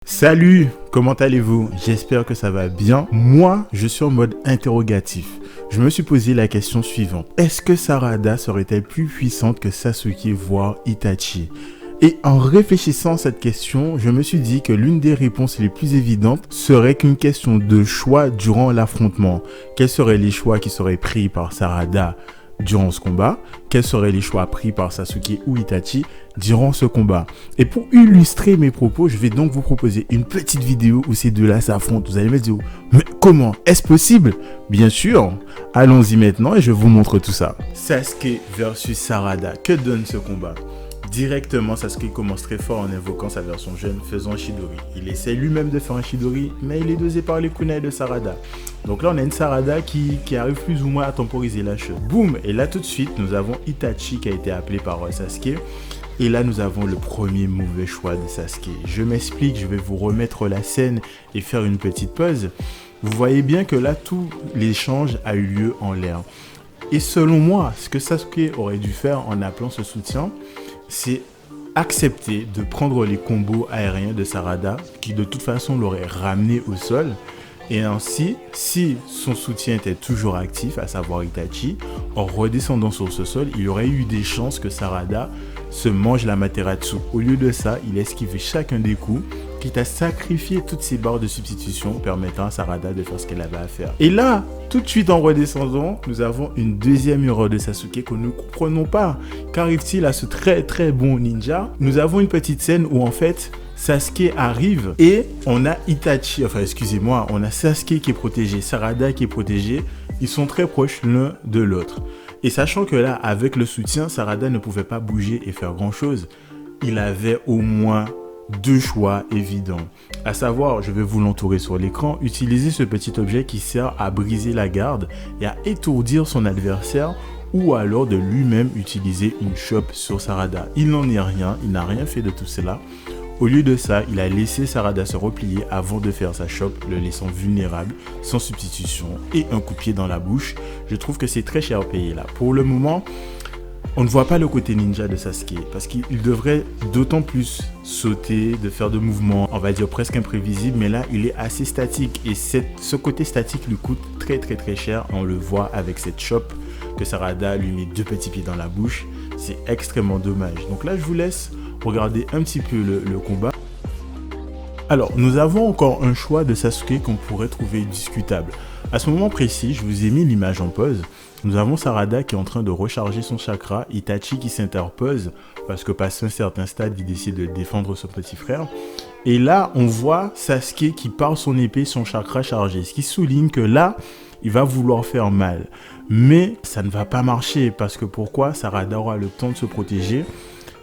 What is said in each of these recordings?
Salut, comment allez-vous? J'espère que ça va bien. Moi, je suis en mode interrogatif. Je me suis posé la question suivante. Est-ce que Sarada serait-elle plus puissante que Sasuke, voire Itachi? Et en réfléchissant à cette question, je me suis dit que l'une des réponses les plus évidentes serait qu'une question de choix durant l'affrontement. Quels seraient les choix qui seraient pris par Sarada durant ce combat? Quels seraient les choix pris par Sasuke ou Itachi durant ce combat? Et pour illustrer mes propos, je vais donc vous proposer une petite vidéo où ces deux-là s'affrontent. Vous allez me dire, mais comment? Est-ce possible? Bien sûr. Allons-y maintenant et je vous montre tout ça. Sasuke versus Sarada. Que donne ce combat? Directement, Sasuke commence très fort en invoquant sa version jeune, faisant un Chidori. Il essaie lui-même de faire un Chidori, mais il est dosé par les kunai de Sarada. Donc là, on a une Sarada qui arrive plus ou moins à temporiser la chose. Boum! Et là, tout de suite, nous avons Itachi qui a été appelé par Sasuke. Et là, nous avons le premier mauvais choix de Sasuke. Je m'explique, je vais vous remettre la scène et faire une petite pause. Vous voyez bien que là, tout l'échange a eu lieu en l'air. Et selon moi, ce que Sasuke aurait dû faire en appelant ce soutien, c'est accepter de prendre les combos aériens de Sarada qui de toute façon l'aurait ramené au sol, et ainsi, si son soutien était toujours actif, à savoir Itachi, en redescendant sur ce sol, il aurait eu des chances que Sarada se mange la Materatsu. Au lieu de ça, il esquive chacun des coups, quitte à sacrifier toutes ses barres de substitution permettant à Sarada de faire ce qu'elle avait à faire. Et là, tout de suite en redescendant, nous avons une deuxième erreur de Sasuke que nous ne comprenons pas. Qu'arrive-t-il à ce très très bon ninja? Nous avons une petite scène où en fait Sasuke arrive et on a Itachi, on a Sasuke qui est protégé, Sarada qui est protégé. Ils sont très proches l'un de l'autre. Et sachant que là, avec le soutien, Sarada ne pouvait pas bouger et faire grand chose. Il avait au moins deux choix évidents. À savoir, je vais vous l'entourer sur l'écran, utiliser ce petit objet qui sert à briser la garde et à étourdir son adversaire, ou alors de lui-même utiliser une chope sur Sarada. Il n'en est rien, il n'a rien fait de tout cela. Au lieu de ça, il a laissé Sarada se replier avant de faire sa chope, le laissant vulnérable, sans substitution et un coup de pied dans la bouche. Je trouve que c'est très cher payé là. Pour le moment, on ne voit pas le côté ninja de Sasuke parce qu'il devrait d'autant plus sauter, de faire de mouvements, on va dire presque imprévisibles, mais là il est assez statique et ce côté statique lui coûte très très très cher. On le voit avec cette chope que Sarada lui met deux petits pieds dans la bouche. C'est extrêmement dommage. Donc là je vous laisse regarder un petit peu le combat. Alors, nous avons encore un choix de Sasuke qu'on pourrait trouver discutable. À ce moment précis, je vous ai mis l'image en pause. Nous avons Sarada qui est en train de recharger son chakra, Itachi qui s'interpose parce que passé un certain stade, il décide de défendre son petit frère. Et là, on voit Sasuke qui part son épée, son chakra chargé, ce qui souligne que là, il va vouloir faire mal. Mais ça ne va pas marcher parce que pourquoi? Sarada aura le temps de se protéger.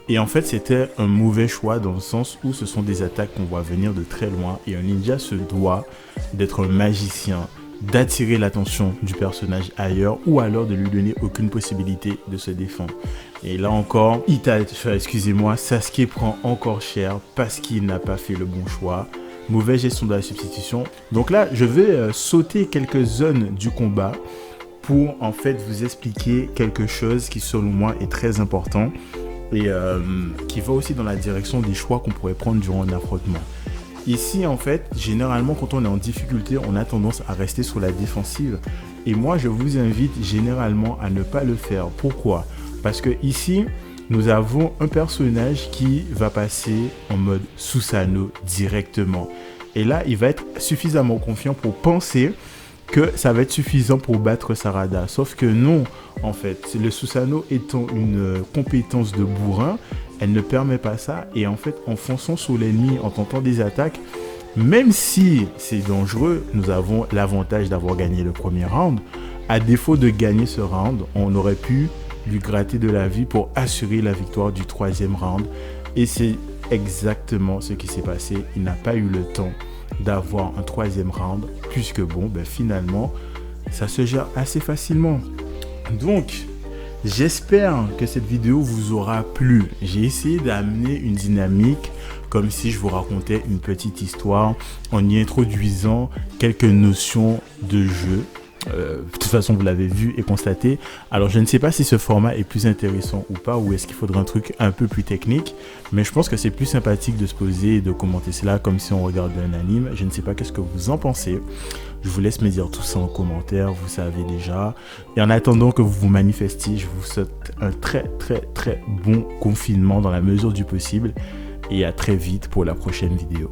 Et en fait, c'était un mauvais choix dans le sens où ce sont des attaques qu'on voit venir de très loin. Et un ninja se doit d'être un magicien, d'attirer l'attention du personnage ailleurs ou alors de lui donner aucune possibilité de se défendre. Et là encore, Sasuke prend encore cher parce qu'il n'a pas fait le bon choix. Mauvaise gestion de la substitution. Donc là, je vais sauter quelques zones du combat pour en fait vous expliquer quelque chose qui selon moi est très important. Et qui va aussi dans la direction des choix qu'on pourrait prendre durant un affrontement. Ici, en fait, généralement, quand on est en difficulté, on a tendance à rester sur la défensive. Et moi, je vous invite généralement à ne pas le faire. Pourquoi? Parce que ici, nous avons un personnage qui va passer en mode Susanoo directement. Et là, il va être suffisamment confiant pour penser que ça va être suffisant pour battre Sarada. Sauf que non, en fait. Le Susanoo étant une compétence de bourrin, elle ne permet pas ça. Et en fait, en fonçant sur l'ennemi, en tentant des attaques, même si c'est dangereux, nous avons l'avantage d'avoir gagné le premier round. À défaut de gagner ce round, on aurait pu lui gratter de la vie pour assurer la victoire du troisième round. Et c'est exactement ce qui s'est passé. Il n'a pas eu le temps d'avoir un troisième round, puisque bon, finalement, ça se gère assez facilement. Donc, j'espère que cette vidéo vous aura plu. J'ai essayé d'amener une dynamique comme si je vous racontais une petite histoire en y introduisant quelques notions de jeu De toute façon, vous l'avez vu et constaté. Alors, je ne sais pas si ce format est plus intéressant ou pas, ou est-ce qu'il faudrait un truc un peu plus technique, mais je pense que c'est plus sympathique de se poser et de commenter cela comme si on regardait un anime. Je ne sais pas qu'est-ce que vous en pensez. Je vous laisse me dire tout ça en commentaire, vous savez déjà. Et en attendant que vous vous manifestiez, je vous souhaite un très très très bon confinement dans la mesure du possible. Et à très vite pour la prochaine vidéo.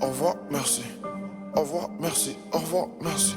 Au revoir, merci. Au revoir, merci. Au revoir, merci.